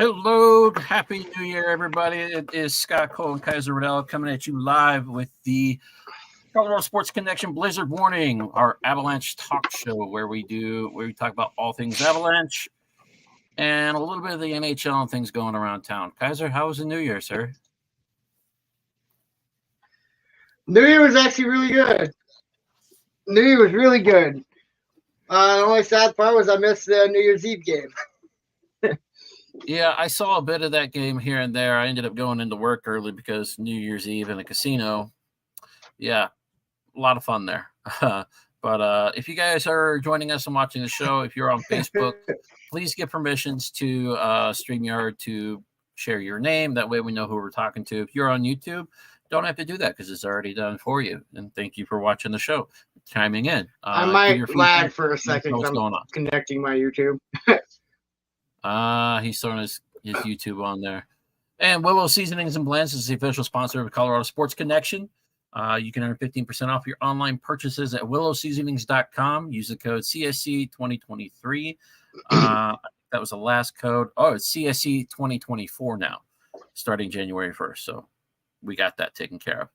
Hello, happy New Year, everybody. It is Scott Cole and Kyzer coming at you live with the Colorado Sports Connection Blizzard Warning, our Avalanche talk show where we talk about all things Avalanche and a little bit of the NHL and things going around town. Kyzer, how was the New Year, sir? New Year was actually really good. New Year was really good. The only sad part was I missed the New Year's Eve game. Yeah, I saw a bit of that game here and there. I ended up going into work early because New Year's Eve in a casino. Yeah, a lot of fun there. But if you guys are joining us and watching the show, if you're on Facebook, please give permissions to StreamYard to share your name. That way we know who we're talking to. If you're on YouTube, don't have to do that because it's already done for you. And thank you for watching the show, chiming in. I might lag for a second because I'm connecting my YouTube. He's throwing his YouTube on there. And Willow Seasonings and Blends is the official sponsor of Colorado Sports Connection. You can earn 15% off your online purchases at willowseasonings.com. Use the code CSC 2023. That was the last code. Oh, it's CSC 2024 now, starting January 1st. So we got that taken care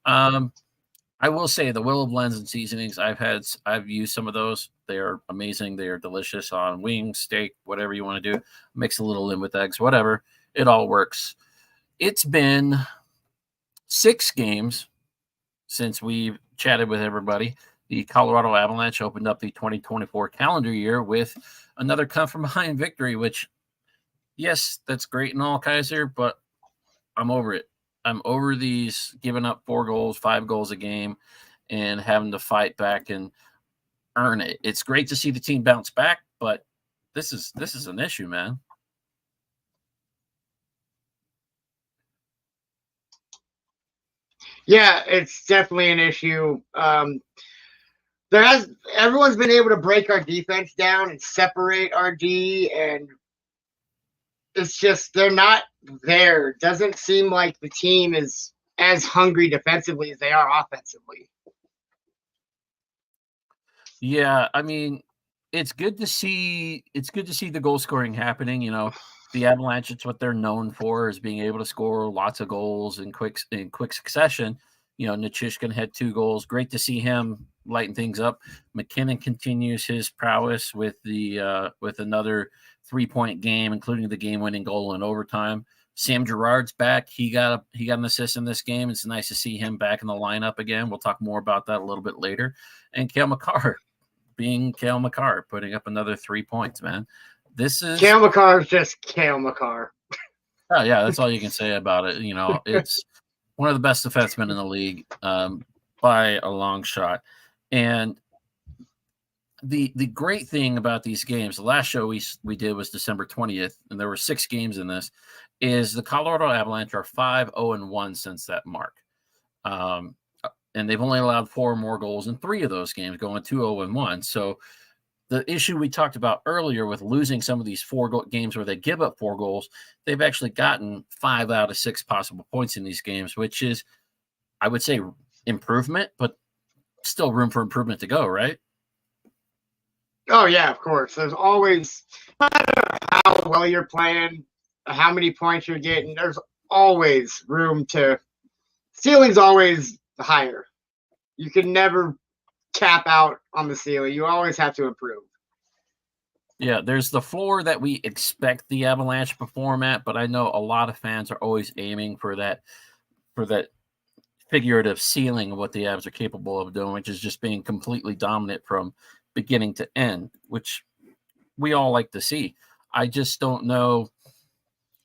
of. I will say the Willow blends and seasonings I've used some of those. They are amazing. They are delicious on wings, steak, whatever you want to do. Mix a little in with eggs, whatever. It all works. It's been 6 games since we've chatted with everybody. The Colorado Avalanche opened up the 2024 calendar year with another come-from-behind victory, which, yes, that's great and all, Kyzer, but I'm over it. I'm over these giving up 4 goals, 5 goals a game, and having to fight back and earn it. It's great to see the team bounce back, but this is an issue, man. Yeah, it's definitely an issue. Everyone's been able to break our defense down and separate our D, and it's just they're not there. It doesn't seem like the team is as hungry defensively as they are offensively. Yeah, I mean, it's good to see the goal scoring happening. You know, the Avalanche, it's what they're known for, is being able to score lots of goals in quick succession. You know, Nichushkin had 2 goals. Great to see him lighten things up. MacKinnon continues his prowess with another 3-point game, including the game-winning goal in overtime. Sam Girard's back. He got an assist in this game. It's nice to see him back in the lineup again. We'll talk more about that a little bit later. And Cale Makar, being Cale Makar, putting up another 3 points, man. Cale Makar is just Cale Makar. Oh yeah, that's all you can say about it. You know, it's one of the best defensemen in the league by a long shot. And the great thing about these games, the last show we did was December 20th, and there were 6 games in this, is the Colorado Avalanche are 5-0-1 since that mark. And they've only allowed 4 more goals in 3 of those games, going 2-0-1. So the issue we talked about earlier with losing some of these 4 games where they give up 4 goals, they've actually gotten 5 out of 6 possible points in these games, which is, I would say, improvement, but still room for improvement to go, right? Oh, yeah, of course. There's always, no matter how well you're playing, how many points you're getting, there's always room to – ceiling's always higher. You can never cap out on the ceiling. You always have to improve. Yeah, there's the floor that we expect the Avalanche to perform at, but I know a lot of fans are always aiming for that figurative ceiling of what the Avs are capable of doing, which is just being completely dominant from beginning to end, which we all like to see. I just don't know,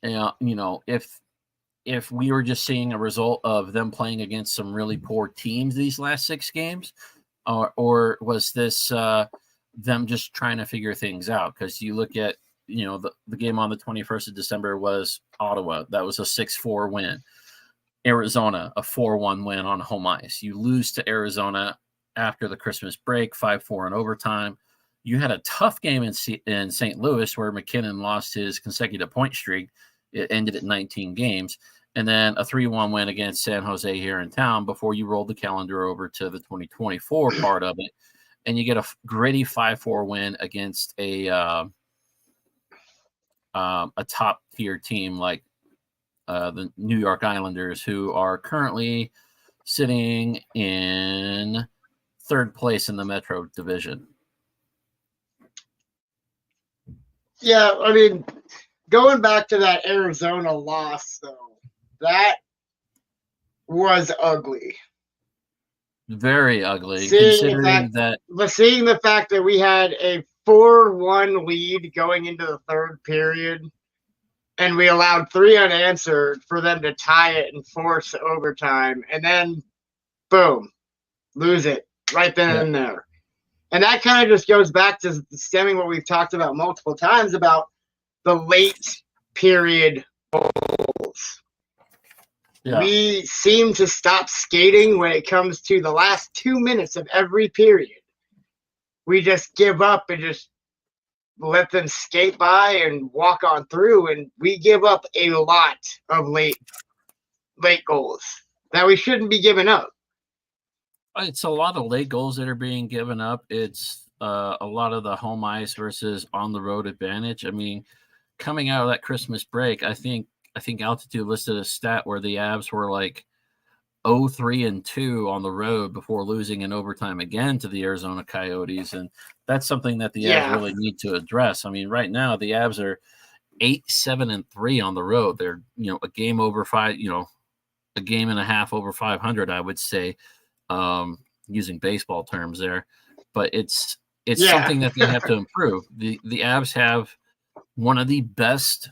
if we were just seeing a result of them playing against some really poor teams these last 6 games, or was this them just trying to figure things out? Because you look at, the game on the 21st of December was Ottawa. That was a 6-4 win. Arizona, a 4-1 win on home ice. You lose to Arizona after the Christmas break, 5-4 in overtime. You had a tough game in St. Louis where MacKinnon lost his consecutive point streak. It ended at 19 games. And then a 3-1 win against San Jose here in town before you rolled the calendar over to the 2024 part of it. And you get a gritty 5-4 win against a a top tier team like the New York Islanders, who are currently sitting in third place in the Metro Division. Yeah, I mean, going back to that Arizona loss, though, that was ugly. Very ugly, Seeing considering that. But seeing the fact that we had a 4-1 lead going into the third period, and we allowed 3 unanswered for them to tie it and force overtime, and then, boom, lose it right then and there. And that kind of just goes back to stemming what we've talked about multiple times about the late period goals. Yeah. We seem to stop skating when it comes to the last 2 minutes of every period. We just give up and just let them skate by and walk on through, and we give up a lot of late goals that we shouldn't be giving up. It's a lot of late goals that are being given up. It's a lot of the home ice versus on the road advantage. I mean, coming out of that Christmas break, I think Altitude listed a stat where the Avs were like 0-3-2 on the road before losing in overtime again to the Arizona Coyotes, and that's something that the Avs really need to address. I mean, right now the Avs are 8-7-3 on the road. They're a game over 5, a game and a half over 500, I would say, using baseball terms there. But it's something that they have to improve. The Avs have one of the best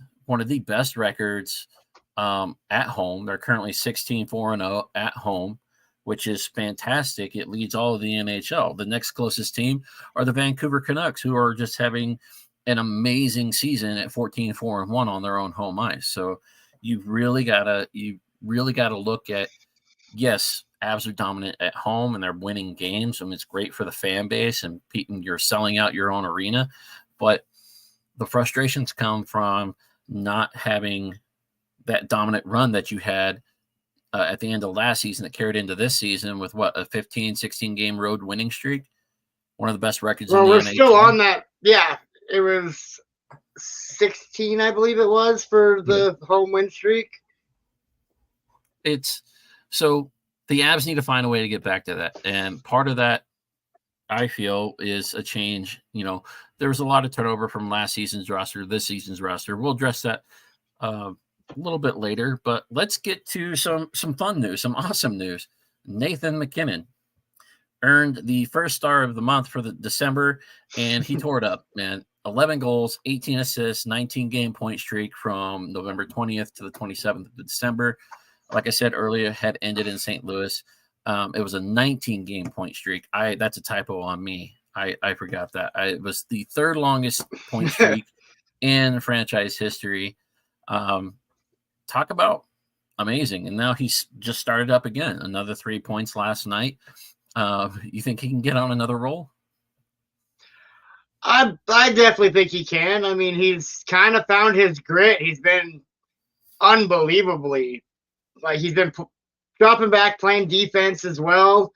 records at home. They're currently 16-4-0 at home, which is fantastic. It leads all of the NHL. The next closest team are the Vancouver Canucks, who are just having an amazing season at 14-4-1 on their own home ice. So you've really got to look at, yes, Avs are dominant at home and they're winning games, and it's great for the fan base and you're selling out your own arena, but the frustrations come from not having that dominant run that you had at the end of last season that carried into this season with a 15-16 game road winning streak. One of the best records in the NHL. Well, we're still on that. Yeah, it was 16, I believe it was, for the home win streak. So the Avs need to find a way to get back to that. And part of that, I feel, is a change. There was a lot of turnover from last season's roster to this season's roster. We'll address that a little bit later, but let's get to some fun news, some awesome news. Nathan MacKinnon earned the first star of the month for the December, and he tore it up, man. 11 goals, 18 assists, 19 game point streak from November 20th to the 27th of December. Like I said earlier, had ended in St. Louis. It was a 19 game point streak. That's a typo on me. I forgot that. It was the third longest point streak in franchise history. Talk about amazing. And now he's just started up again. Another 3 points last night. You think he can get on another roll? I definitely think he can. I mean, he's kind of found his grit. He's been unbelievably, he's been dropping back, playing defense as well,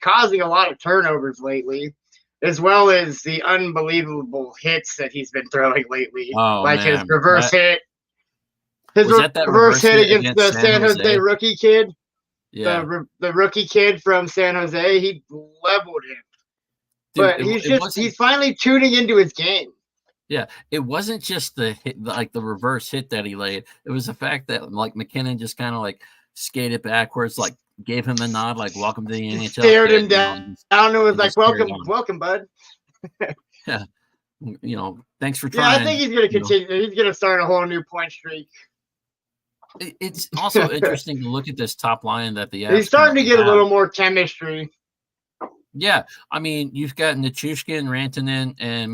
causing a lot of turnovers lately, as well as the unbelievable hits that he's been throwing lately. His reverse hit. His reverse hit against the San Jose rookie kid. Yeah. The rookie kid from San Jose, he leveled him. Dude, but he's finally tuning into his game. Yeah, it wasn't just the hit, the reverse hit that he laid. It was the fact that MacKinnon just kind of skated backwards, gave him the nod, welcome to the NHL. Stared him down and was welcome, bud. Yeah, thanks for trying. Yeah, I think he's going to continue. He's going to start a whole new point streak. It's also interesting to look at this top line that the Avs he's starting to get a little more chemistry. Yeah, I mean, you've got Nichushkin, Rantanen, and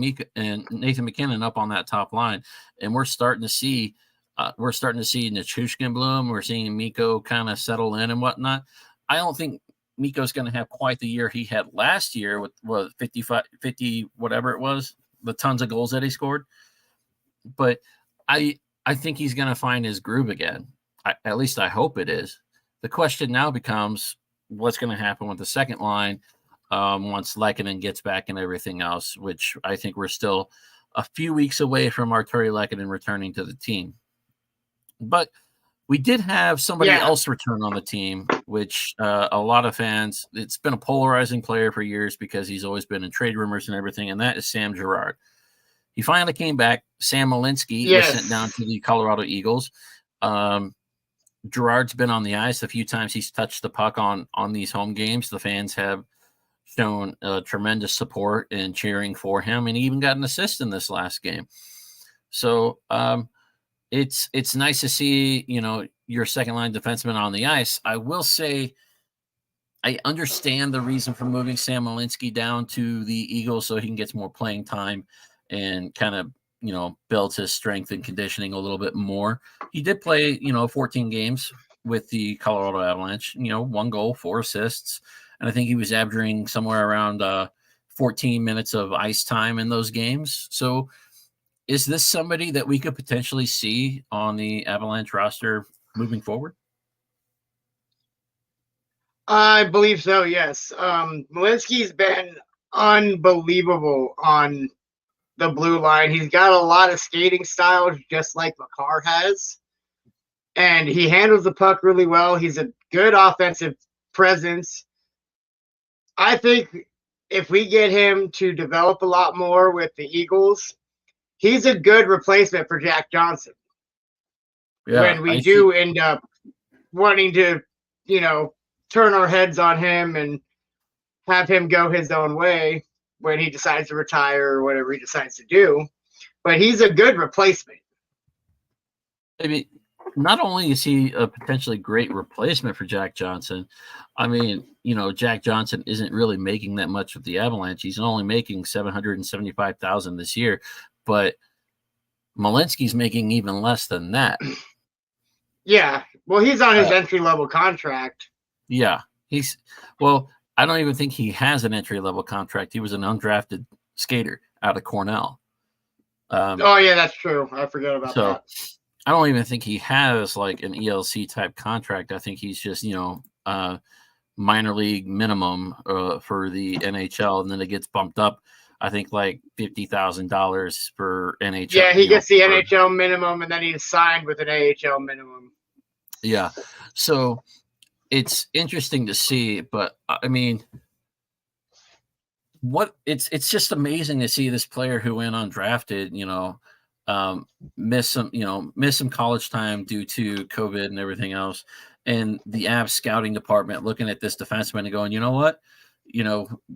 Nathan MacKinnon up on that top line, and we're starting to see Nichushkin bloom. We're seeing Mikko kind of settle in and whatnot. I don't think Mikko's going to have quite the year he had last year with 50 whatever it was, the tons of goals that he scored. But I think he's going to find his groove again. At least I hope it is. The question now becomes what's going to happen with the second line once Lehkonen gets back and everything else, which I think we're still a few weeks away from Arturi Lehkonen returning to the team. But we did have somebody else return on the team, which a lot of fans, it's been a polarizing player for years because he's always been in trade rumors and everything, and that is Sam Girard. He finally came back. Sam Malinski was sent down to the Colorado Eagles. Girard's been on the ice a few times. He's touched the puck on these home games. The fans have shown tremendous support and cheering for him, and he even got an assist in this last game. So it's nice to see, your second line defenseman on the ice. I will say I understand the reason for moving Sam Malinski down to the Eagles so he can get more playing time and kind of, builds his strength and conditioning a little bit more. He did play, 14 games with the Colorado Avalanche, 1 goal, 4 assists. And I think he was averaging somewhere around 14 minutes of ice time in those games. So is this somebody that we could potentially see on the Avalanche roster moving forward? I believe so, yes. Malinski's been unbelievable on the blue line. He's got a lot of skating styles, just like Makar has. And he handles the puck really well. He's a good offensive presence. I think if we get him to develop a lot more with the Eagles, he's a good replacement for Jack Johnson. Yeah, when we end up wanting to, turn our heads on him and have him go his own way when he decides to retire or whatever he decides to do. But he's a good replacement. I mean, not only is he a potentially great replacement for Jack Johnson, I mean, Jack Johnson isn't really making that much with the Avalanche. He's only making $775,000 this year, but Malinski's making even less than that. Yeah. Well, he's on his entry-level contract. Yeah. I don't even think he has an entry-level contract. He was an undrafted skater out of Cornell. Yeah, that's true. I forgot about that. I don't even think he has like an ELC type contract. I think he's just, minor league minimum for the NHL, and then it gets bumped up. I think like $50,000 for NHL. Yeah, he gets the NHL minimum, and then he's signed with an AHL minimum. Yeah, so it's interesting to see, but I mean, it's just amazing to see this player who went undrafted, miss some college time due to COVID and everything else, and the Avs scouting department looking at this defenseman and going, you know what,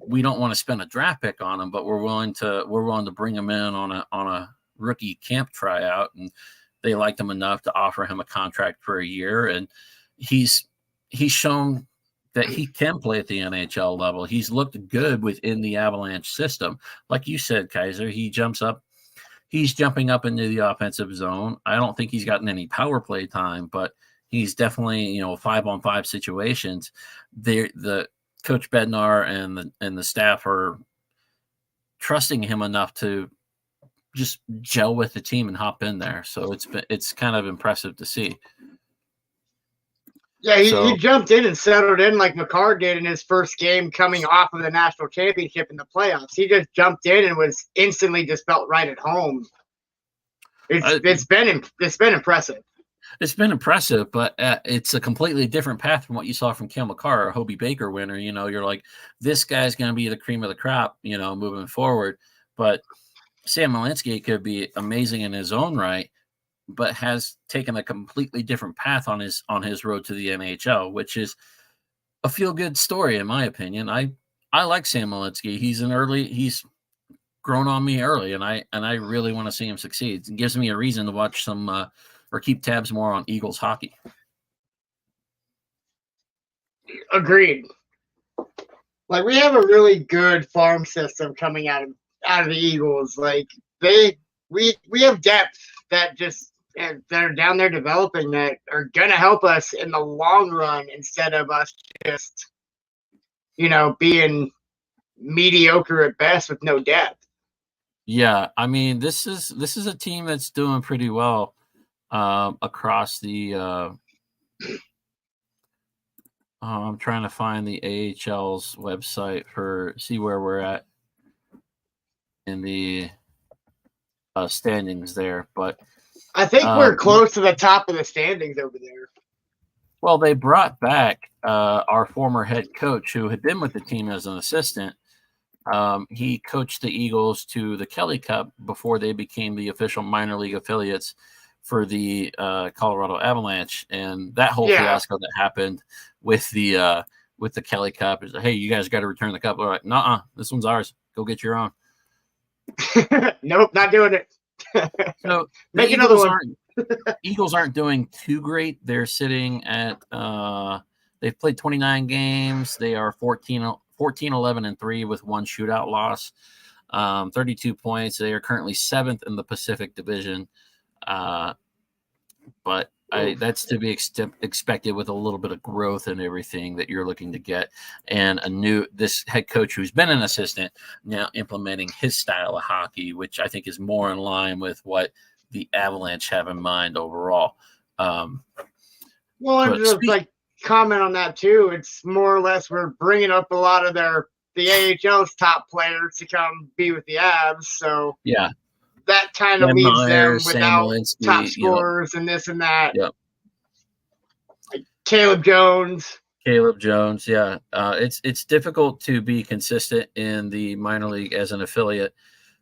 we don't want to spend a draft pick on him, but we're willing to bring him in on a rookie camp tryout, and they liked him enough to offer him a contract for a year, and he's shown that he can play at the NHL level. He's looked good within the Avalanche system. Like you said, Kyzer, he's jumping up into the offensive zone. I don't think he's gotten any power play time, but he's definitely, 5-on-5 situations. The Coach Bednar and the staff are trusting him enough to just gel with the team and hop in there. So it's kind of impressive to see. Yeah, he jumped in and settled in like Makar did in his first game coming off of the national championship in the playoffs. He just jumped in and was instantly just felt right at home. It's been impressive. It's been impressive, but it's a completely different path from what you saw from Cale Makar, a Hobie Baker winner. You're like, this guy's going to be the cream of the crop, moving forward. But Sam Malinski could be amazing in his own right, but has taken a completely different path on his road to the NHL, which is a feel-good story, in my opinion. I like Sam Malinski. He's grown on me early, and I really want to see him succeed. It gives me a reason to watch some or keep tabs more on Eagles hockey. Agreed. Like, we have a really good farm system coming out of the Eagles. Like, we have depth that are down there developing that are going to help us in the long run instead of us just, being mediocre at best with no depth. Yeah, I mean, this is a team that's doing pretty well across the I'm trying to find the AHL's website see where we're at in the standings there. But I think we're close to the top of the standings over there. Well, they brought back our former head coach who had been with the team as an assistant. He coached the Eagles to the Kelly Cup before they became the official minor league affiliates for the Colorado Avalanche, and that whole fiasco that happened with the Kelly Cup is, hey, you guys got to return the cup. We're like, nah, this one's ours. Go get your own. Nope, not doing it. So make another one. Eagles aren't doing too great. They're sitting at they've played 29 games. They are 14, 11, and 3 with one shootout loss. 32 points. They are currently 7th in the Pacific Division. But that's to be expected with a little bit of growth and everything that you're looking to get. And this head coach who's been an assistant now implementing his style of hockey, which I think is more in line with what the Avalanche have in mind overall. Well, and just comment on that too. It's more or less we're bringing up a lot of the AHL's top players to come be with the Avs. So yeah, that kind of leaves them without Malinski, top scorers and this and that. Yep. Like Caleb Jones, yeah. It's difficult to be consistent in the minor league as an affiliate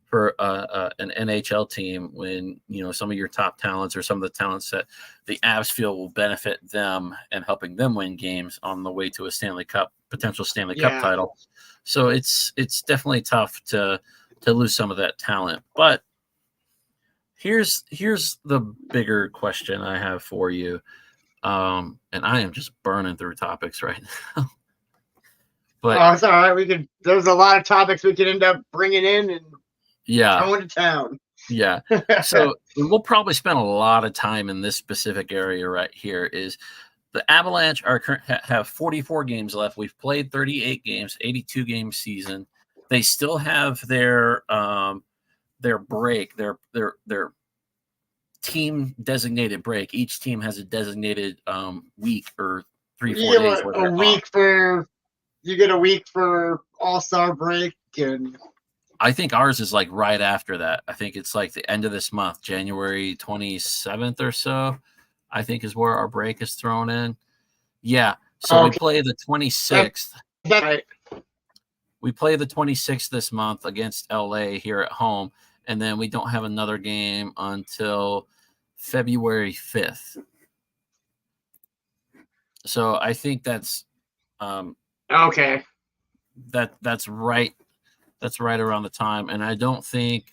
for an NHL team when some of your top talents or some of the talents that the Avs feel will benefit them and helping them win games on the way to a potential Stanley Cup title. So it's definitely tough to lose some of that talent. But here's the bigger question I have for you, and I am just burning through topics right now. But it's all right. There's a lot of topics we could end up bringing in and going to town. Yeah. So we'll probably spend a lot of time in this specific area right here. Is the Avalanche have 44 games left. We've played 38 games, 82 game season. They still have their break, their team designated break. Each team has a designated week or 3-4 days. You get a week for All-Star break, and I think ours is like right after that. I think it's like the end of this month, January 27th or so, I think is where our break is thrown in. Yeah. So we play the 26th. That's right. We play the 26th this month against LA here at home, and then we don't have another game until February 5th. So I think that's okay. That's right. That's right around the time. And I don't think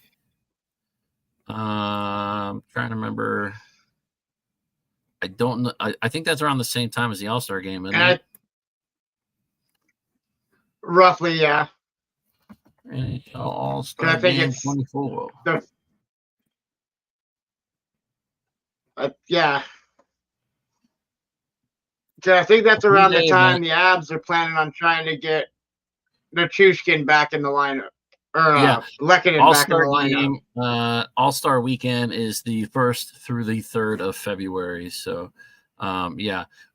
I'm trying to remember. I don't know. I think that's around the same time as the All-Star game, isn't it? Roughly, yeah. All-Star I think game it's 24. Yeah. So I think that's around the time the Avs are planning on trying to get Nichushkin back in the lineup. Lehkonen back in the lineup. All-Star weekend is the 1st through the 3rd of February. So,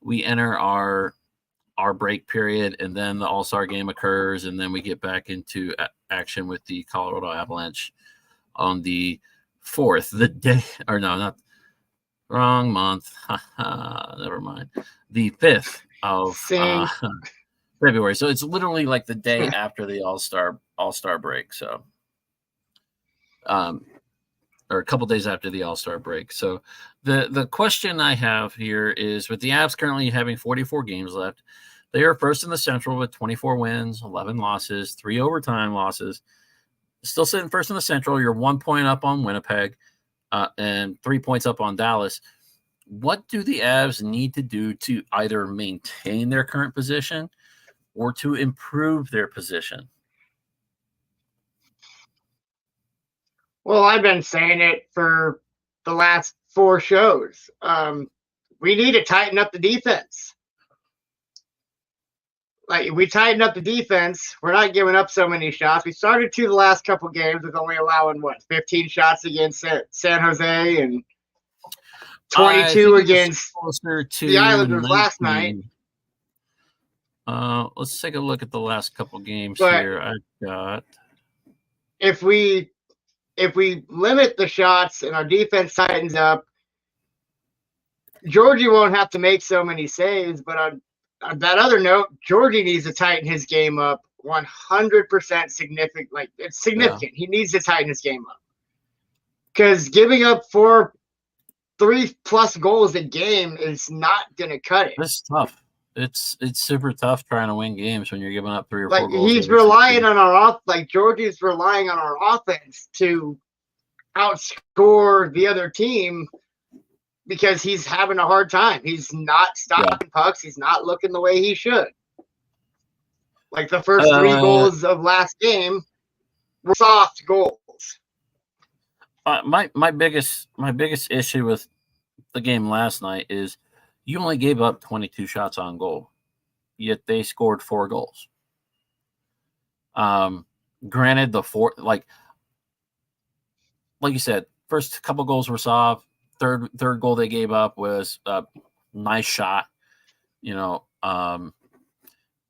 we enter our break period, and then the All-Star game occurs, and then we get back into action with the Colorado Avalanche on the 4th. Wrong month. Never mind. The 5th of February. So it's literally like the day after the All-Star break. So, or a couple days after the All-Star break. So the question I have here is, with the Avs currently having 44 games left, they are first in the Central with 24 wins, 11 losses, 3 overtime losses. Still sitting first in the Central. You're 1 point up on Winnipeg and 3 points up on Dallas. What do the Avs need to do to either maintain their current position or to improve their position? Well, I've been saying it for the last 4 shows. We need to tighten up the defense. Like, if we tighten up the defense, we're not giving up so many shots. We started the last couple games with only allowing 15 shots against San Jose and 22 against the Islanders 19. Last night. Let's take a look at the last couple games here. I've got. If we if we limit the shots and our defense tightens up, Georgie won't have to make so many saves. But on that other note, Georgie needs to tighten his game up 100% significant. Like, it's significant. Yeah. He needs to tighten his game up. Because giving up 3+ goals a game is not going to cut it. It's tough. It's super tough trying to win games when you're giving up 3 or 4 goals. He's relying on our Georgie's relying on our offense to outscore the other team because he's having a hard time. He's not stopping pucks. He's not looking the way he should. Like the first 3 goals of last game were soft goals. My biggest issue with the game last night is you only gave up 22 shots on goal, yet they scored 4 goals. Granted, the 4, like you said, first couple goals were soft. Third goal they gave up was a nice shot,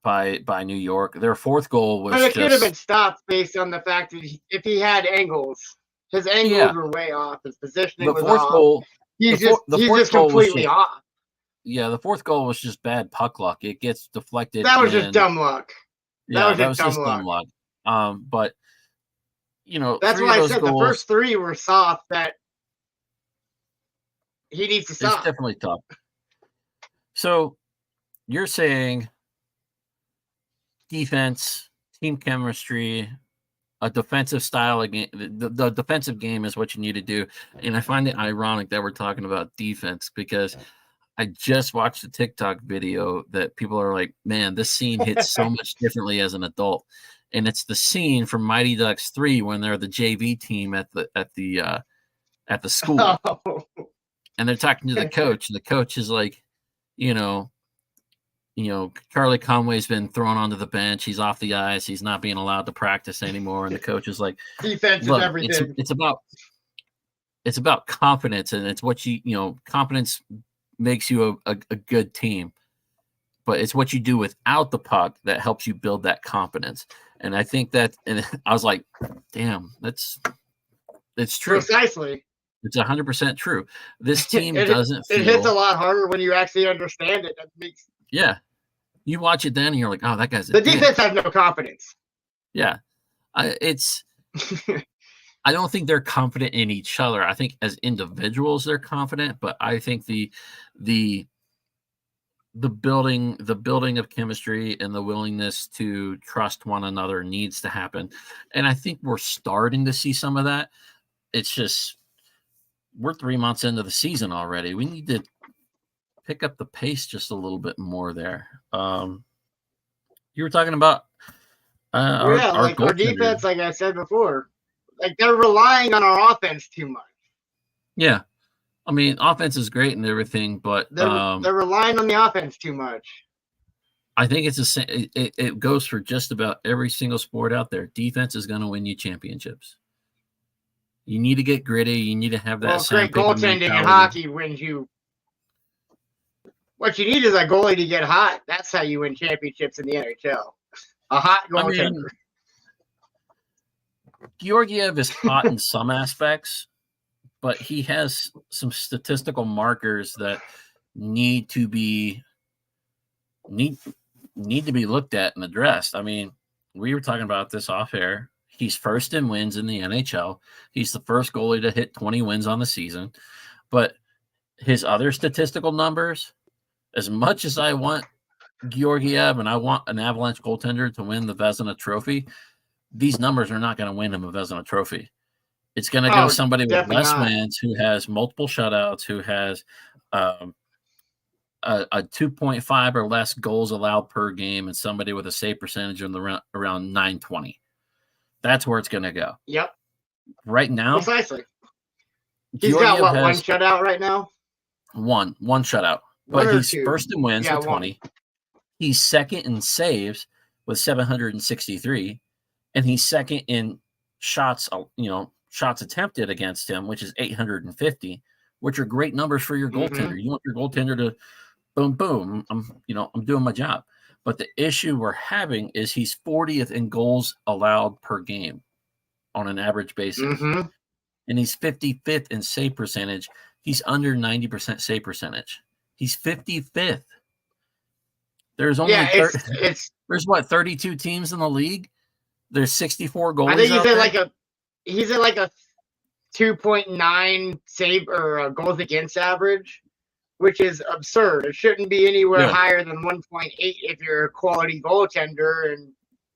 by New York. Their 4th goal was. But it could have been stopped based on the fact that if he had angles, his angles were way off. His positioning was off. Goal, he's just completely off. Yeah, the 4th goal was just bad puck luck. It gets deflected. That was just dumb luck. That was just dumb luck. But that's why I said goals, the first 3 were soft. That he needs to stop. It's definitely tough. So you're saying defense, team chemistry, a defensive style again. The defensive game is what you need to do. And I find it ironic that we're talking about defense because I just watched a TikTok video that people are like, man, this scene hits so much differently as an adult. And it's the scene from Mighty Ducks 3 when they're the JV team at the school. Oh. And they're talking to the coach, and the coach is like, Charlie Conway's been thrown onto the bench. He's off the ice. He's not being allowed to practice anymore. And the coach is like, defense is everything. It's about confidence, and it's what confidence makes you a good team. But it's what you do without the puck that helps you build that confidence. And I think that, and I was like, damn, it's true. Precisely. It's 100% true. This team doesn't feel... It hits a lot harder when you actually understand it. Yeah. You watch it then and you're like, oh, that guy's... The defense has no confidence. Yeah. I don't think they're confident in each other. I think as individuals they're confident, but I think the building of chemistry and the willingness to trust one another needs to happen. And I think we're starting to see some of that. It's just... we're 3 months into the season already. We need to pick up the pace just a little bit more there. You were talking about our defense, like I said before, like they're relying on our offense too much. Yeah. I mean, offense is great and everything, but they're relying on the offense too much. I think it's it goes for just about every single sport out there. Defense is going to win you championships. You need to get gritty. You need to have that. Great goaltending in hockey wins you. What you need is a goalie to get hot. That's how you win championships in the NHL. A hot goaltender. Georgiev is hot in some aspects, but he has some statistical markers that need to be looked at and addressed. I mean, we were talking about this off air. He's first in wins in the NHL. He's the first goalie to hit 20 wins on the season. But his other statistical numbers, as much as I want Georgiev and I want an Avalanche goaltender to win the Vezina Trophy, these numbers are not going to win him a Vezina Trophy. It's going to go to somebody with less wins, who has multiple shutouts, who has a 2.5 or less goals allowed per game, and somebody with a save percentage around 920. That's where it's going to go. Yep. Right now. Precisely. He's got one shutout right now? One shutout. But he's first in wins with 20. He's second in saves with 763. And he's second in shots attempted against him, which is 850, which are great numbers for your goaltender. You want your goaltender to boom, I'm doing my job. But the issue we're having is he's 40th in goals allowed per game on an average basis. and he's 55th in save percentage. He's under 90% save percentage. He's 55th. There's only there's what 32 teams in the league. There's 64 goalies. I think he's at like a 2.9 save or goals against average, which is absurd. It shouldn't be anywhere higher than 1.8 if you're a quality goaltender and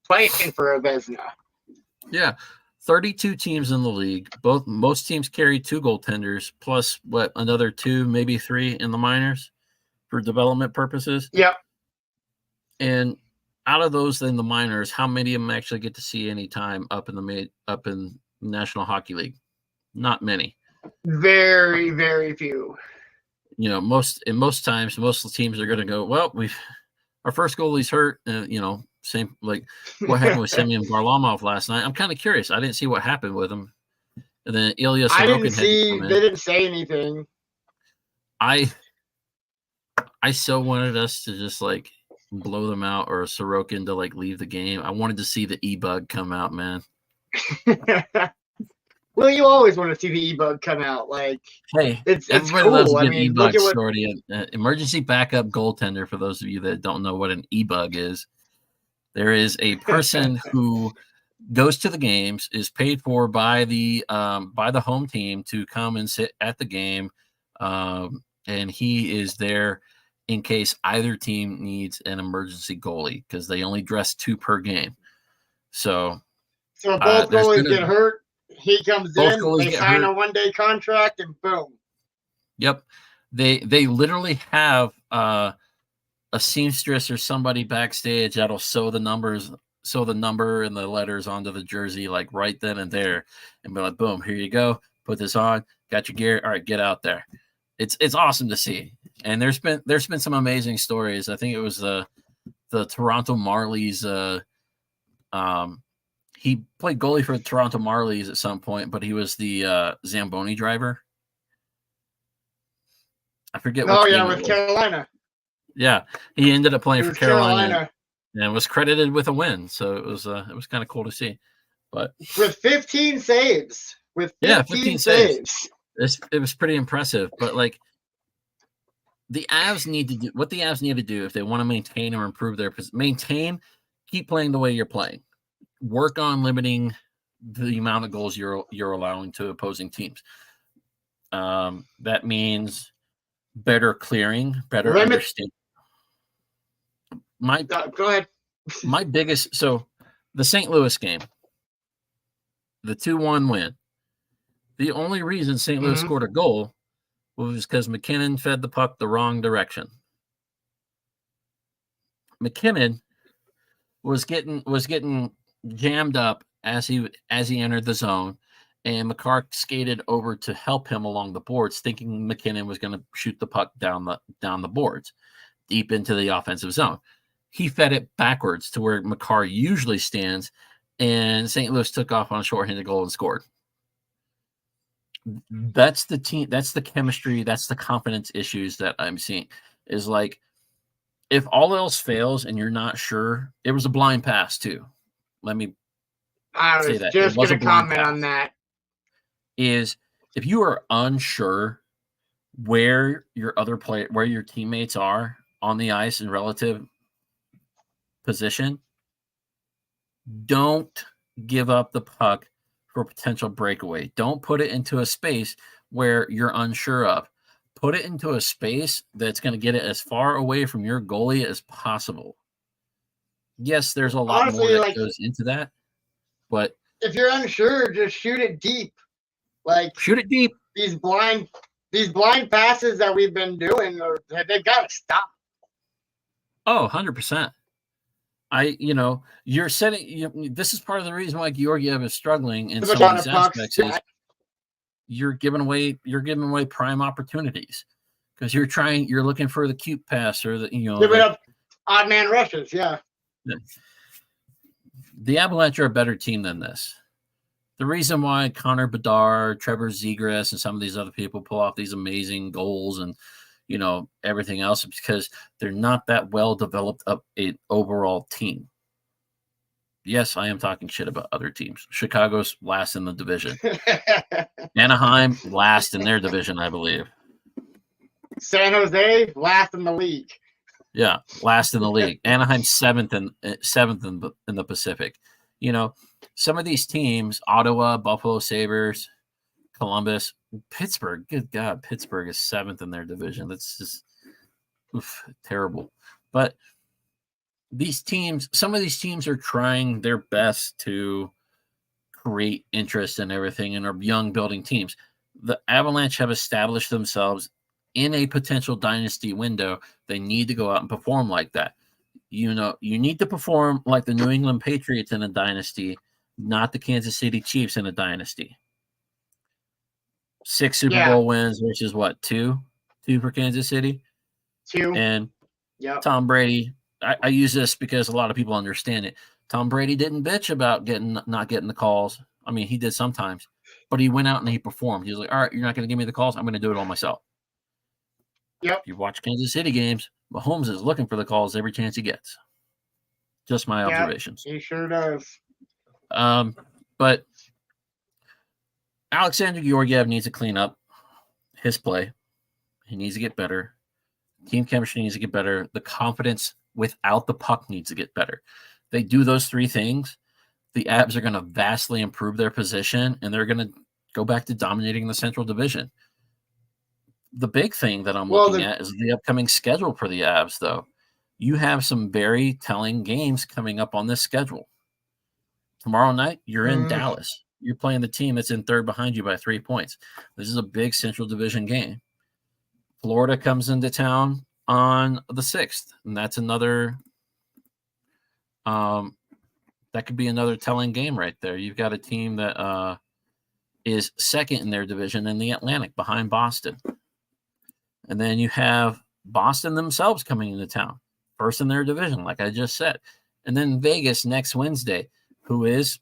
playing for a Vezina. Yeah, 32 teams in the league. Most teams carry 2 goaltenders plus another 2, maybe 3 in the minors for development purposes. Yep. And out of those in the minors, how many of them actually get to see any time up in National Hockey League? Not many. Very, very few. Most times, most of the teams are going to go, well, our first goalie's hurt. Same like what happened with Semyon Varlamov last night. I'm kind of curious. I didn't see what happened with him. And then Ilya Sorokin they didn't say anything. I so wanted us to just like blow them out or Sorokin to like leave the game. I wanted to see the E-Bug come out, man. Well, you always want to see the E-Bug come out. Like, hey, it's everybody cool. loves a good E-Bug story. Emergency backup goaltender, for those of you that don't know what an E-Bug is. There is a person who goes to the games, is paid for by the home team to come and sit at the game, and he is there in case either team needs an emergency goalie because they only dress 2 per game. So if both goalies get hurt, he comes in, they sign a 1-day contract, and boom. Yep. They literally have a seamstress or somebody backstage that'll sew the number and the letters onto the jersey like right then and there and be like, boom, here you go. Put this on. Got your gear. All right, get out there. It's awesome to see. And there's been some amazing stories. I think it was the Toronto Marlies. He played goalie for the Toronto Marlies at some point, but he was the Zamboni driver. I forget. With Carolina. Yeah, he ended up playing for Carolina and was credited with a win. So it was kind of cool to see. But with 15 saves, 15 saves. It was pretty impressive. But like the Avs need to do what the Avs need to do if they want to maintain or improve keep playing the way you're playing. Work on limiting the amount of goals you're allowing to opposing teams. That means better clearing, better understanding. Go ahead. My biggest the St. Louis game, the 2-1 win. The only reason St. Louis scored a goal was because MacKinnon fed the puck the wrong direction. MacKinnon was getting jammed up as he entered the zone, and McCark skated over to help him along the boards, thinking MacKinnon was going to shoot the puck down the boards, deep into the offensive zone. He fed it backwards to where McCarr usually stands, and St. Louis took off on a shorthanded goal and scored. That's the team. That's the chemistry. That's the confidence issues that I'm seeing. Is like, if all else fails and you're not sure, it was a blind pass too. Let me say that. Just going to comment on that. Is if you are unsure where your teammates are on the ice in relative position, don't give up the puck for a potential breakaway. Don't put it into a space where you're unsure of. Put it into a space that's going to get it as far away from your goalie as possible. Yes, there's a lot more that goes into that, but if you're unsure, just shoot it deep. Shoot it deep. These blind passes that we've been doing, they've got to stop. Oh, 100%. You're setting. This is part of the reason why Georgiev is struggling in some of these aspects. Is you're giving away prime opportunities because you're looking for the cute pass or giving up odd man rushes. Yeah. The Avalanche are a better team than this. The reason why Connor Bedard, Trevor Zegras, and some of these other people pull off these amazing goals and everything else is because they're not that well developed up an overall team. Yes, I am talking shit about other teams. Chicago's last in the division. Anaheim, last in their division, I believe. San Jose, last in the league. Yeah, last in the league. Anaheim seventh in the Pacific. You know, some of these teams, Ottawa, Buffalo Sabres, Columbus, Pittsburgh. Good God, Pittsburgh is seventh in their division. That's just terrible. But these teams, some of these teams are trying their best to create interest and everything and are young building teams. The Avalanche have established themselves in a potential dynasty window. They need to go out and perform like that. You know, you need to perform like the New England Patriots in a dynasty, not the Kansas City Chiefs in a dynasty. 6 Super Bowl wins versus what, 2 for Kansas City? 2. And Tom Brady, I use this because a lot of people understand it. Tom Brady didn't bitch about not getting the calls. I mean, he did sometimes, but he went out and he performed. He was like, all right, you're not going to give me the calls. I'm going to do it all myself. Yep. If you watch Kansas City games, Mahomes is looking for the calls every chance he gets. Just my observations. He sure does. But Alexander Georgiev needs to clean up his play. He needs to get better. Team chemistry needs to get better. The confidence without the puck needs to get better. They do those 3 things, the Avs are going to vastly improve their position, and they're going to go back to dominating the Central Division. The big thing that I'm looking at is the upcoming schedule for the Avs, though. You have some very telling games coming up on this schedule. Tomorrow night, you're in Dallas. You're playing the team that's in third behind you by 3 points. This is a big Central Division game. Florida comes into town on the 6th, and that's another that could be another telling game right there. You've got a team that is second in their division in the Atlantic behind Boston. And then you have Boston themselves coming into town, first in their division, like I just said. And then Vegas next Wednesday, who is,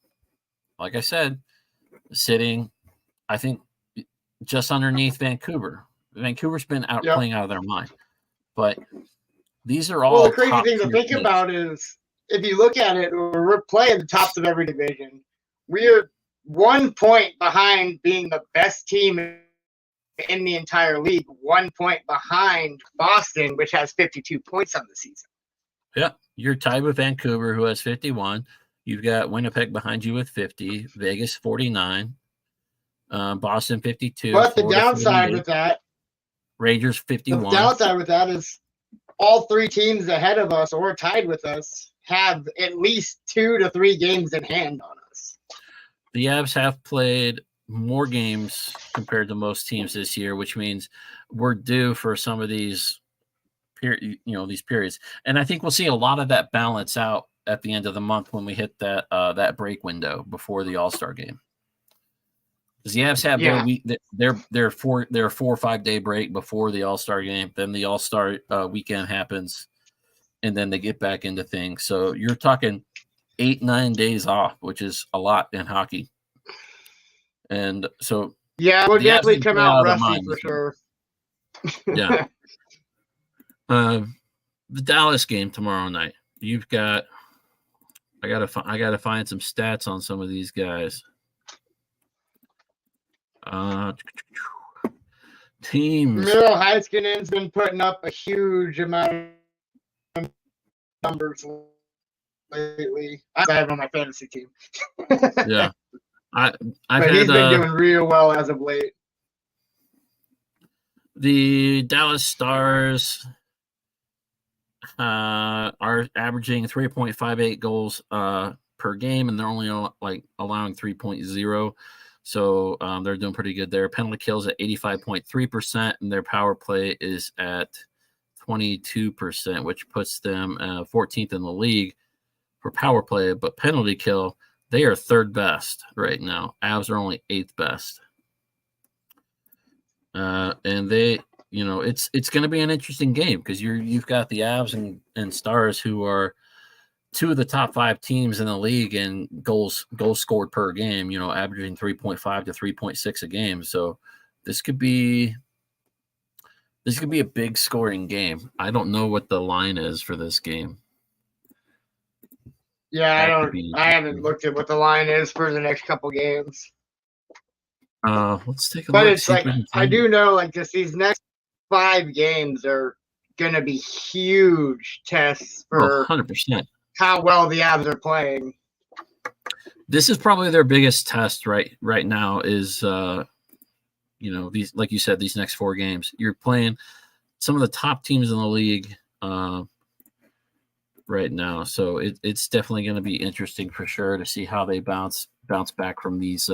like I said, sitting, I think, just underneath Vancouver. Vancouver's been playing out of their mind. But these are all. Well, the crazy thing to think about is, if you look at it, we're playing the tops of every division. We're 1 point behind being the best team in the entire league, 1 point behind Boston, which has 52 points on the season. Yeah, you're tied with Vancouver, who has 51. You've got Winnipeg behind you with 50, Vegas 49, Boston 52. But Florida, the downside 48, with that, Rangers 51. The downside with that is all 3 teams ahead of us or tied with us have at least 2 to 3 games in hand on us. The Avs have played more games compared to most teams this year, which means we're due for some of these periods. And I think we'll see a lot of that balance out at the end of the month when we hit that break window before the All-Star game. Because the Avs have their 4 or 5 day break before the All-Star game. Then the All-Star weekend happens, and then they get back into things. So you're talking 8-9 days off, which is a lot in hockey. And so we'll definitely come out rusty for sure. Yeah. The Dallas game tomorrow night. You've got. I gotta find some stats on some of these guys. Teams. Miro Heiskanen's been putting up a huge amount of numbers lately. I have him on my fantasy team. Yeah, he's been doing real well as of late. The Dallas Stars are averaging 3.58 goals per game, and they're only allowing 3.0. So they're doing pretty good there. Penalty kills at 85.3%, and their power play is at 22%, which puts them 14th in the league for power play. But penalty kill, they are 3rd best right now. Avs are only 8th best. And they, it's going to be an interesting game because you've got the Avs and Stars who are 2 of the top 5 teams in the league in goals scored per game, averaging 3.5 to 3.6 a game. So this could be a big scoring game. I don't know what the line is for this game. Yeah, I haven't looked at what the line is for the next couple games. Let's take a but look. It's like I do know, like, just these next 5 games are going to be huge tests for 100%. how well the Avs are playing. This is probably their biggest test right now. Is these, like you said, these next 4 games. You're playing some of the top teams in the league right now, so it's definitely going to be interesting for sure to see how they bounce back from these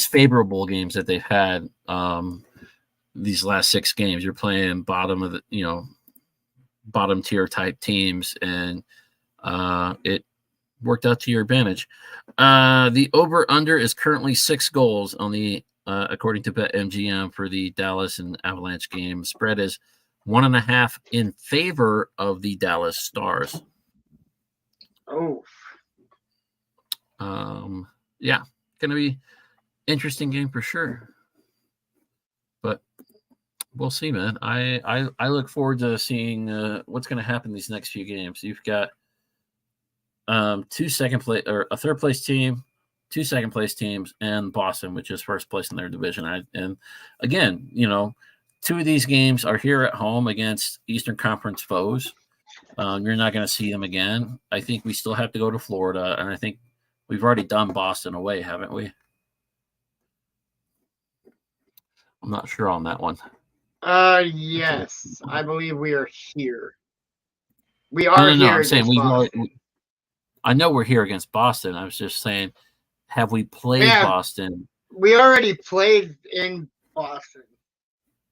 favorable games that they've had. These last 6 games, you're playing bottom tier type teams, and it worked out to your advantage. The over under is currently 6 goals on the according to BetMGM for the Dallas and Avalanche game. Spread is 1.5 in favor of the Dallas Stars. Yeah, gonna be interesting game for sure. But we'll see, man. I look forward to seeing what's going to happen these next few games. You've got 2 second place or a third place team, 2 second place teams, and Boston, which is first place in their division. And again, 2 of these games are here at home against Eastern Conference foes. You're not going to see them again. I think we still have to go to Florida, and I think we've already done Boston away, haven't we? I'm not sure on that one. Yes, I believe we are here. We are here. I'm saying I know we're here against Boston. I was just saying, have we played Boston? We already played in Boston.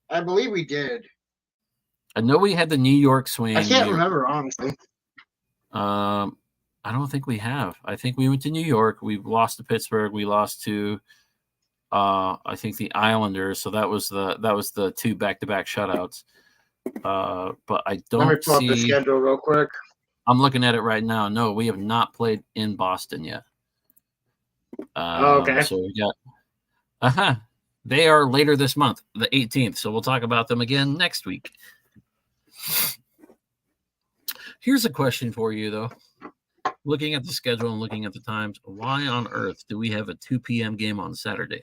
I believe we did. I know we had the New York swing. I can't remember, honestly. I don't think we have. I think we went to New York. We lost to Pittsburgh. We lost to I think the Islanders. So that was the 2 back-to-back shutouts. But I don't see. Let me pull up the schedule real quick. I'm looking at it right now. No, we have not played in Boston yet. Okay. So we got. They are later this month, the 18th. So we'll talk about them again next week. Here's a question for you, though. Looking at the schedule and looking at the times, why on earth do we have a 2 p.m. game on Saturday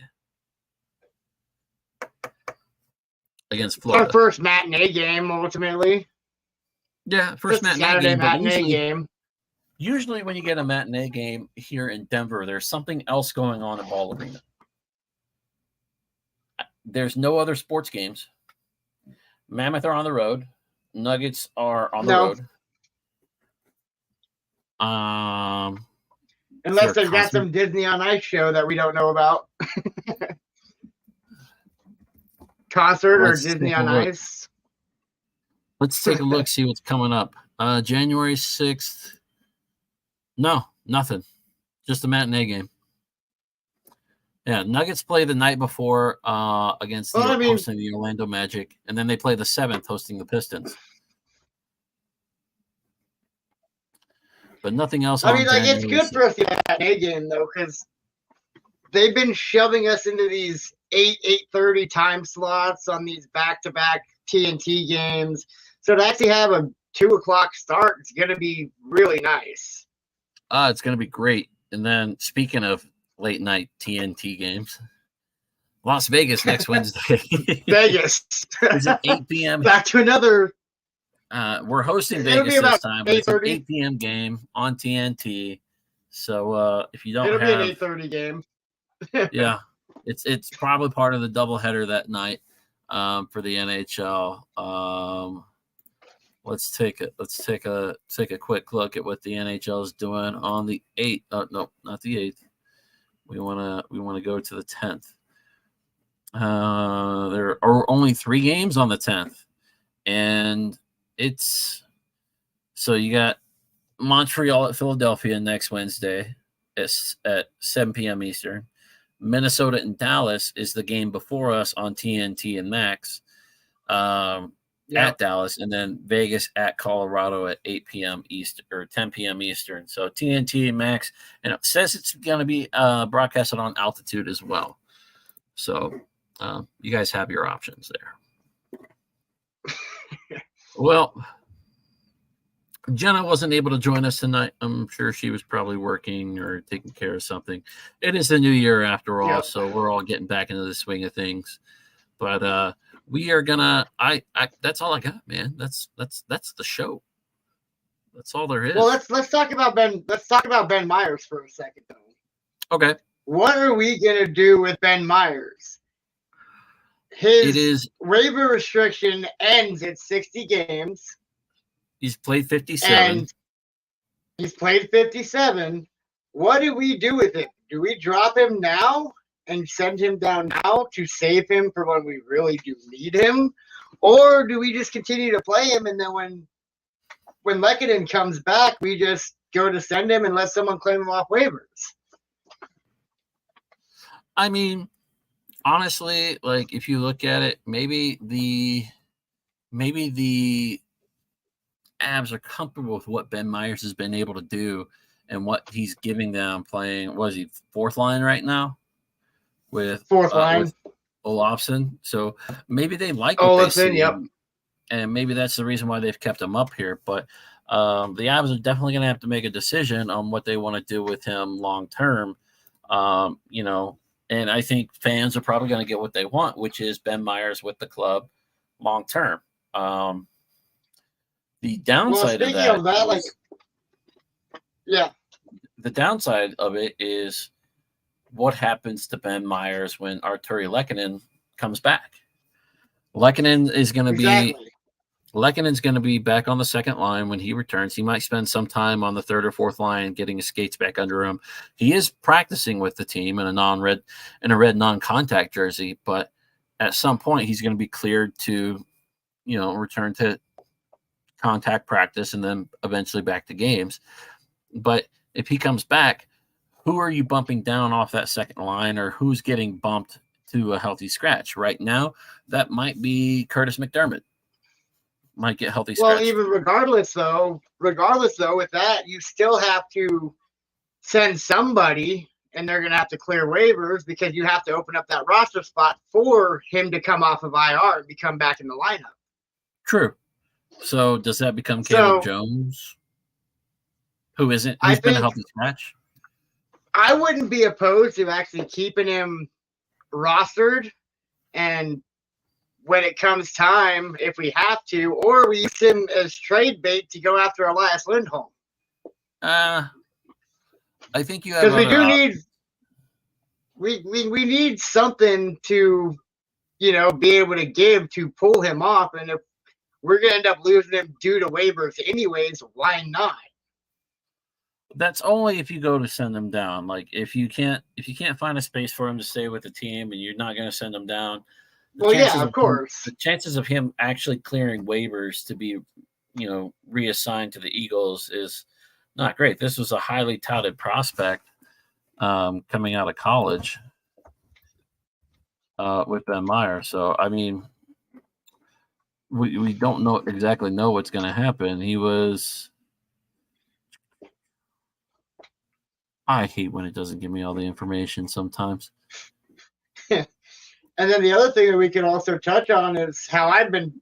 against Florida? Our first matinee game, ultimately. Yeah, first Saturday matinee game. Usually when you get a matinee game here in Denver, there's something else going on at Ball Arena. There's no other sports games. Mammoth are on the road. Nuggets are on the road. Unless they've got some Disney on Ice show that we don't know about. Concert or Disney on Ice. Let's take a look, see what's coming up. January 6th. No, nothing. Just a matinee game. Yeah, Nuggets play the night before against hosting the Orlando Magic, and then they play the 7th hosting the Pistons. But nothing else. It's good for us to get that A game, though, because they've been shoving us into these 8:30 time slots on these back-to-back TNT games. So to actually have a 2:00 start, it's going to be really nice. It's going to be great. And then speaking of late night TNT games, Las Vegas next Wednesday. Vegas. Is it 8 p.m.? Back to another. We're hosting Vegas this time, but it's an 8 p.m. game on TNT. So if you don't it'll be an 8:30 game. Yeah, it's probably part of the doubleheader that night for the NHL. Let's take a quick look at what the NHL is doing on the 8th. No, not the 8th. We want to go to the 10th. There are only 3 games on the 10th, and so you got Montreal at Philadelphia next Wednesday at 7 p.m. Eastern. Minnesota and Dallas is the game before us on TNT and Max at Dallas, and then Vegas at Colorado at 8 p.m. Eastern or 10 p.m. Eastern. So TNT and Max, and it says it's going to be broadcasted on Altitude as well. So you guys have your options there. Well, Jenna wasn't able to join us tonight. I'm sure she was probably working or taking care of something. It is the new year after all, so we're all getting back into the swing of things. But we are gonna. I that's all I got, man. That's the show. That's all there is. Well, let's talk about Ben. Let's talk about Ben Myers for a second, though. Okay. What are we gonna do with Ben Myers? His waiver restriction ends at 60 games. He's played 57. And he's played 57. What do we do with him? Do we drop him now and send him down now to save him for when we really do need him? Or do we just continue to play him, and then when MacKinnon comes back, we just go to send him and let someone claim him off waivers? I mean, honestly, like if you look at it, maybe the Avs are comfortable with what Ben Myers has been able to do and what he's giving them playing. Was he fourth line right now? With fourth line with Olofsson. So maybe they like Olofsson, yep. And maybe that's the reason why they've kept him up here. But the Avs are definitely going to have to make a decision on what they want to do with him long term. And I think fans are probably going to get what they want, which is Ben Myers with the club long term. The downside of that, the downside of it is what happens to Ben Myers when Artturi Lehkonen comes back. Lehkonen's going to be back on the second line when he returns. He might spend some time on the third or fourth line getting his skates back under him. He is practicing with the team in a red non-contact jersey, but at some point he's going to be cleared to, return to contact practice and then eventually back to games. But if he comes back, who are you bumping down off that second line, or who's getting bumped to a healthy scratch? Right now, that might be Curtis McDermott. Might get healthy scratch. Well, even regardless though, with that, you still have to send somebody, and they're going to have to clear waivers because you have to open up that roster spot for him to come off of IR and become back in the lineup. True. So does that become Caleb Jones? Who's been a healthy scratch? I wouldn't be opposed to actually keeping him rostered, and when it comes time, if we have to, or we use him as trade bait to go after Elias Lindholm. I think you have, because we do need we need something to be able to give to pull him off, and if we're gonna end up losing him due to waivers anyways, why not? That's only if you go to send him down. Like if you can't find a space for him to stay with the team and you're not going to send him down. Of course. The chances of him actually clearing waivers to be, reassigned to the Eagles is not great. This was a highly touted prospect coming out of college with Ben Myers. So, I mean, we don't exactly know what's going to happen. I hate when it doesn't give me all the information sometimes. And then the other thing that we can also touch on is how I've been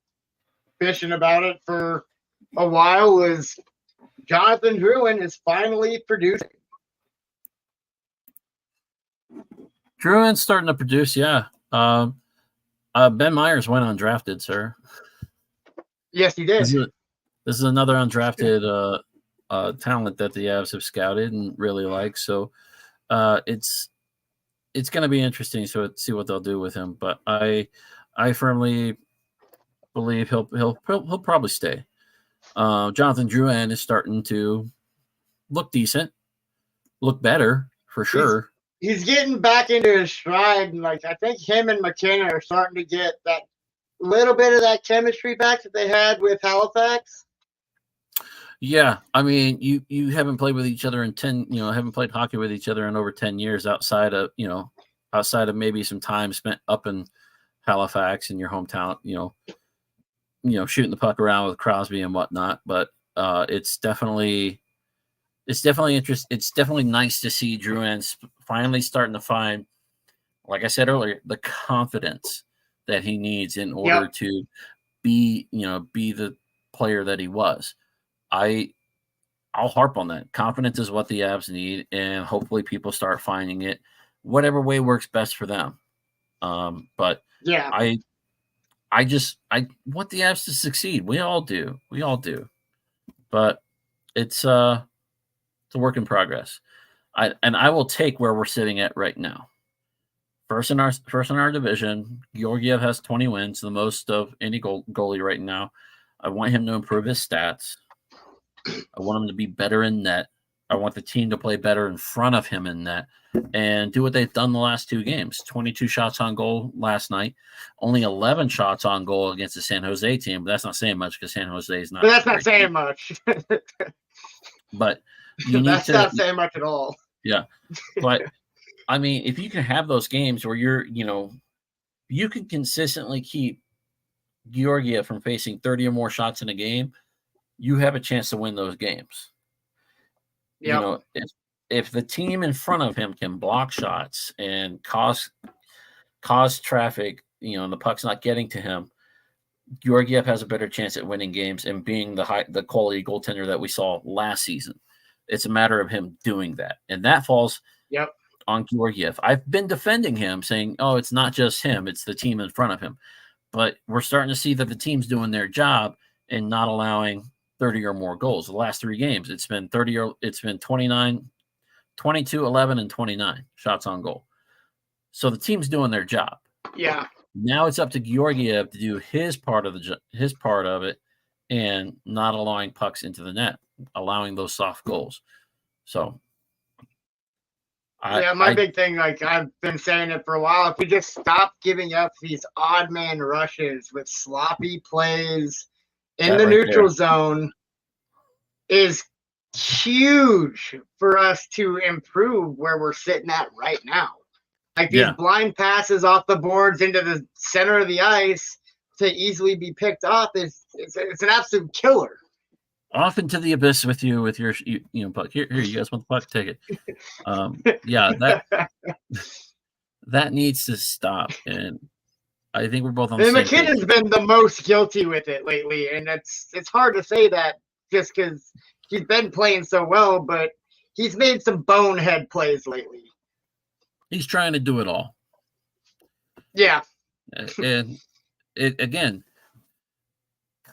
fishing about it for a while was Jonathan Drouin is finally producing. Drouin's starting to produce, yeah. Ben Myers went undrafted, sir. Yes, he did. This is another undrafted talent that the Avs have scouted and really like. So it's going to be interesting to see what they'll do with him. But I firmly believe he'll probably stay. Jonathan Drouin is starting to look decent, look better for sure. He's getting back into his stride, and I think him and MacKinnon are starting to get that little bit of that chemistry back that they had with Halifax. Yeah, I mean, you haven't played with each other in haven't played hockey with each other in over 10 years outside of maybe some time spent up in Halifax in your hometown, shooting the puck around with Crosby and whatnot. But it's definitely interesting. It's definitely nice to see Drouin finally starting to find, like I said earlier, the confidence that he needs in order to be the player that he was. I I'll harp on that. Confidence is what the Avs need, and hopefully people start finding it whatever way works best for them. But yeah, I want the Avs to succeed. We all do. But it's a work in progress. I will take where we're sitting at right now. First in our division, Georgiev has 20 wins, the most of any goalie right now. I want him to improve his stats. I want him to be better in net. I want the team to play better in front of him in net and do what they've done the last 2 games. 22 shots on goal last night, only 11 shots on goal against the San Jose team. But that's not saying much because San Jose is not. But that's not saying much. But you need that's not saying much at all. Yeah. But I mean, if you can have those games where you can consistently keep Georgiev from facing 30 or more shots in a game, you have a chance to win those games. Yep. If the team in front of him can block shots and cause traffic, and the puck's not getting to him, Georgiev has a better chance at winning games and being the quality goaltender that we saw last season. It's a matter of him doing that, and that falls on Georgiev. I've been defending him, saying, "Oh, it's not just him; it's the team in front of him." But we're starting to see that the team's doing their job and not allowing 30 or more goals. The last 3 games, it's been 29, 22, 11, and 29 shots on goal. So the team's doing their job. Yeah. Now it's up to Georgiev to do his part of it, and not allowing pucks into the net, allowing those soft goals. So, my big thing, like I've been saying it for a while, if we just stop giving up these odd man rushes with sloppy plays in the neutral zone, is huge for us to improve where we're sitting at right now. Like these blind passes off the boards into the center of the ice to easily be picked off it's an absolute killer. Off into the abyss with your puck. Here, you guys want the puck? Take it. That needs to stop, and I think we're both on the same page. MacKinnon's been the most guilty with it lately, and it's hard to say that just because he's been playing so well, but he's made some bonehead plays lately. He's trying to do it all. Yeah. And again,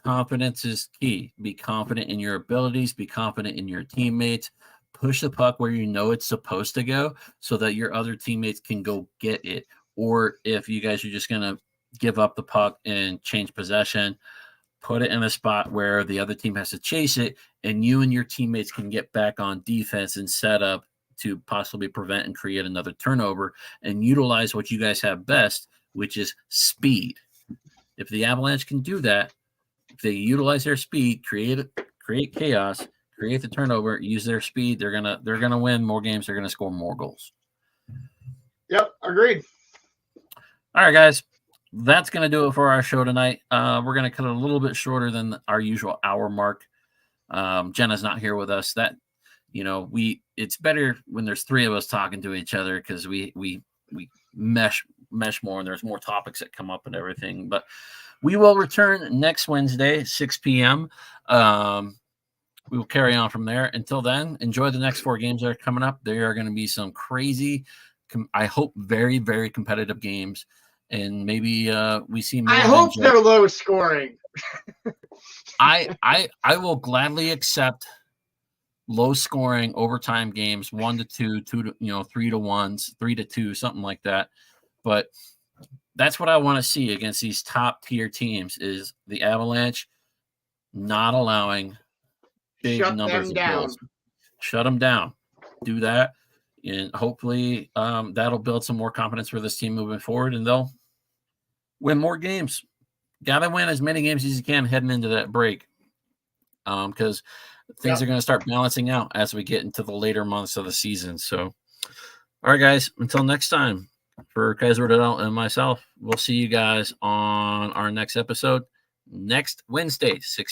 confidence is key. Be confident in your abilities. Be confident in your teammates. Push the puck where you know it's supposed to go so that your other teammates can go get it. Or if you guys are just going to give up the puck and change possession, put it in a spot where the other team has to chase it, and you and your teammates can get back on defense and set up to possibly prevent and create another turnover and utilize what you guys have best, which is speed. If the Avalanche can do that, if they utilize their speed, create chaos, create the turnover, use their speed, they're gonna win more games. They're gonna score more goals. Yep, agreed. All right, guys, that's gonna do it for our show tonight. We're gonna cut it a little bit shorter than our usual hour mark. Jenna's not here with us. That it's better when there's 3 of us talking to each other because we mesh more and there's more topics that come up and everything. But we will return next Wednesday, 6 p.m. We will carry on from there. Until then, enjoy the next 4 games that are coming up. There are going to be some crazy, I hope, very, very competitive games. And maybe we see more. I hope they're low scoring. I will gladly accept low scoring overtime games, 1-2, 3-1, 3-2, something like that. But that's what I want to see against these top tier teams is the Avalanche not allowing big numbers of goals. Shut them down. Do that. And hopefully that'll build some more confidence for this team moving forward, and they'll win more games. Got to win as many games as you can heading into that break because things are going to start balancing out as we get into the later months of the season. So, all right, guys, until next time, for Kyzer and myself, we'll see you guys on our next episode next Wednesday, 6